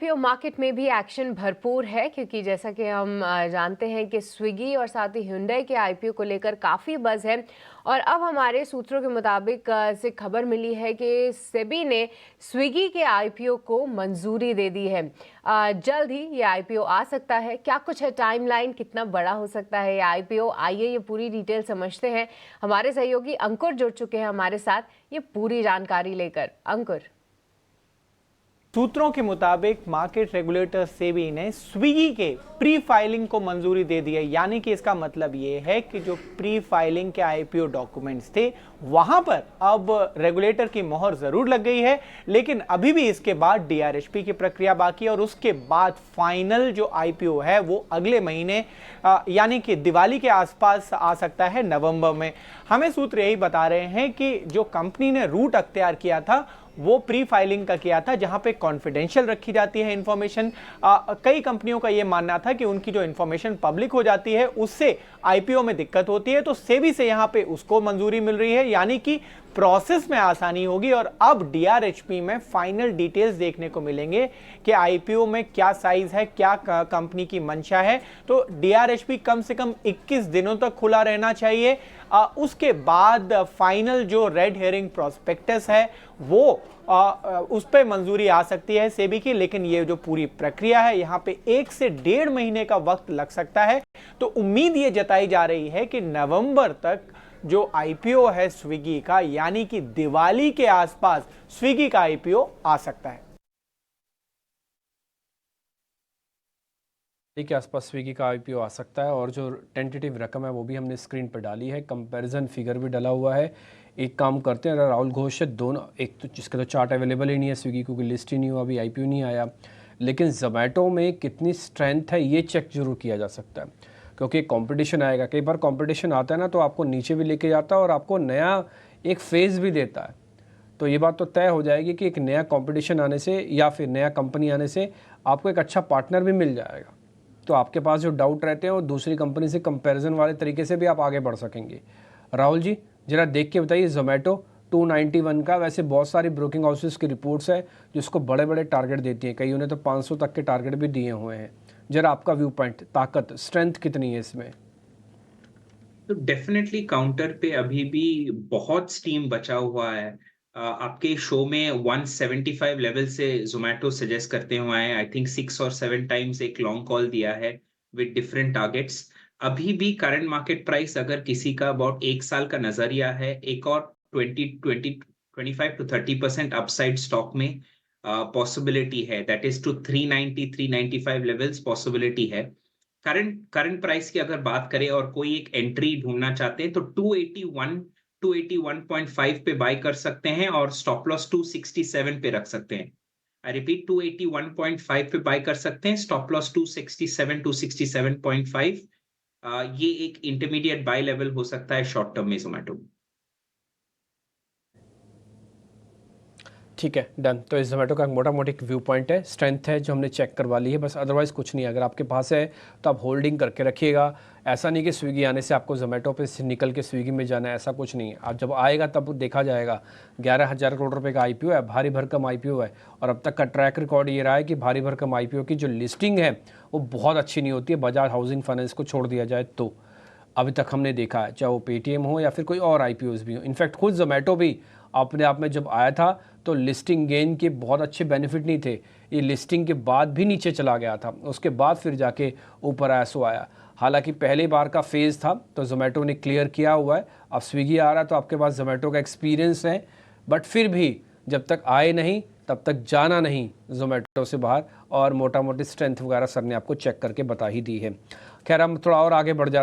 IPO market में भी action भरपूर है क्योंकि जैसा कि हम जानते हैं कि स्विगी और साथ ही हुंडई के आईपीओ को लेकर काफ़ी बज़ है। और अब हमारे सूत्रों के मुताबिक से खबर मिली है कि सेबी ने स्विगी के आईपीओ को मंजूरी दे दी है। जल्द ही ये आईपीओ आ सकता है। क्या कुछ है टाइमलाइन, कितना बड़ा हो सकता है ये आईपीओ, आइए ये पूरी डिटेल समझते हैं। हमारे सहयोगी अंकुर जुड़ चुके हैं हमारे साथ ये पूरी जानकारी लेकर। अंकुर। सूत्रों के मुताबिक मार्केट रेगुलेटर सेबी ने स्विगी के प्री फाइलिंग को मंजूरी दे दी है। यानी कि इसका मतलब ये है कि जो प्री फाइलिंग के आईपीओ डॉक्यूमेंट्स थे वहां पर अब रेगुलेटर की मोहर जरूर लग गई है, लेकिन अभी भी इसके बाद डीआरएचपी की प्रक्रिया बाकी है और उसके बाद फाइनल जो आईपीओ है वो अगले महीने यानी कि दिवाली के आसपास आ सकता है, नवंबर में। हमें सूत्र यही बता रहे हैं कि जो कंपनी ने रूट अख्तियार किया था वो प्री फाइलिंग का किया था, जहां पे कॉन्फिडेंशियल रखी जाती है इंफॉर्मेशन। कई कंपनियों का यह मानना था कि उनकी जो इंफॉर्मेशन पब्लिक हो जाती है उससे आईपीओ में दिक्कत होती है, तो सेबी से यहां पे उसको मंजूरी मिल रही है, यानी कि प्रोसेस में आसानी होगी। और अब डीआरएचपी में फाइनल डिटेल्स देखने को मिलेंगे कि आईपीओ में क्या साइज है, क्या कंपनी की मंशा है। तो डीआरएचपी कम से कम 21 दिनों तक खुला रहना चाहिए। उसके बाद फाइनल जो रेड हेयरिंग प्रोस्पेक्टस है वो उस पर मंजूरी आ सकती है सेबी की, लेकिन ये जो पूरी प्रक्रिया है यहाँ पे 1 से 1.5 महीने का वक्त लग सकता है। तो उम्मीद ये जताई जा रही है कि नवंबर तक जो आईपीओ है स्विगी का, यानी कि दिवाली के आसपास स्विगी का आईपीओ आ सकता है। के आसपास स्विगी का आईपीओ आ सकता है और जो टेंटेटिव रकम है वो भी हमने स्क्रीन पर डाली है, कंपैरिजन फिगर भी डाला हुआ है। एक काम करते हैं, राहुल घोष से दोनों, एक तो जिसका तो चार्ट अवेलेबल ही नहीं है स्विगी क्योंकि लिस्ट ही नहीं हुआ, अभी आईपीओ नहीं आया, लेकिन जोमेटो में कितनी स्ट्रेंथ है ये चेक जरूर किया जा सकता है क्योंकि कंपटीशन आएगा। कई बार कंपटीशन आता है ना तो आपको नीचे भी लेके जाता है और आपको नया एक फेज़ भी देता है। तो ये बात तो तय हो जाएगी कि एक नया कंपटीशन आने से या फिर नया कंपनी आने से आपको एक अच्छा पार्टनर भी मिल जाएगा, तो आपके पास जो डाउट रहते हैं वो दूसरी कंपनी से कंपैरिजन वाले तरीके से भी आप आगे बढ़ सकेंगे। राहुल जी जरा देख के बताइए, जोमेटो 291 का, वैसे बहुत सारी ब्रोकिंग हाउसेस की रिपोर्ट्स है जिसको बड़े बड़े टारगेट देती हैं, कईयों ने तो 500 तक के टारगेट भी दिए हुए हैं। जरा आपका व्यू पॉइंट, ताकत, स्ट्रेंथ कितनी है इसमें? तो डेफिनेटली काउंटर पे अभी भी बहुत स्टीम बचा हुआ है। आपके शो में 175 लेवल से जोमेटो सजेस्ट करते हुए आए, आई थिंक 6 और 7 टाइम्स एक लॉन्ग कॉल दिया है विद डिफरेंट टारगेट्स। अभी भी करंट मार्केट प्राइस अगर किसी का अबाउट 1 साल का नजरिया है, एक और 25 to 30% अपसाइड स्टॉक में पॉसिबिलिटी है, that is to 390 395 levels possibility है। करंट प्राइस की अगर बात करें और कोई एक एंट्री ढूंढना चाहते हैं तो 281 पे बाय कर सकते हैं और स्टॉप लॉस 267 पे रख सकते हैं। आई रिपीट, 281.5 पे बाय कर सकते हैं, स्टॉप लॉस 267 267.5। ये एक इंटरमीडिएट बाय लेवल हो सकता है शॉर्ट टर्म में जोमेटो। ठीक है, डन। तो इस जोमेटो का मोटा मोटी व्यू पॉइंट है, स्ट्रेंथ है जो हमने चेक करवा ली है, बस अदरवाइज़ कुछ नहीं है। अगर आपके पास है तो आप होल्डिंग करके रखिएगा। ऐसा नहीं कि स्विगी आने से आपको जोमेटो पे से निकल के स्विगी में जाना है, ऐसा कुछ नहीं है। आप जब आएगा तब देखा जाएगा। 11,000 करोड़ रुपए का आईपीओ है, भारी भरकम आईपीओ है, और अब तक का ट्रैक रिकॉर्ड ये रहा है कि भारी भरकम आईपीओ की जो लिस्टिंग है वो बहुत अच्छी नहीं होती है, बजाज हाउसिंग फाइनेंस को छोड़ दिया जाए तो। अभी तक हमने देखा है, चाहे वो पेटीएम हो या फिर कोई और आईपीओज भी हो। इनफैक्ट खुद जोमेटो भी अपने आप में जब आया था तो लिस्टिंग गेन के बहुत अच्छे बेनिफिट नहीं थे, ये लिस्टिंग के बाद भी नीचे चला गया था, उसके बाद फिर जाके ऊपर आया सो आया। हालांकि पहली बार का फेज़ था तो जोमेटो ने क्लियर किया हुआ है। अब स्विगी आ रहा है तो आपके पास जोमेटो का एक्सपीरियंस है, बट फिर भी जब तक आए नहीं तब तक जाना नहीं जोमेटो से बाहर। और मोटा मोटी स्ट्रेंथ वगैरह सर ने आपको चेक करके बता ही दी है। खैर हम थोड़ा और आगे बढ़ जाते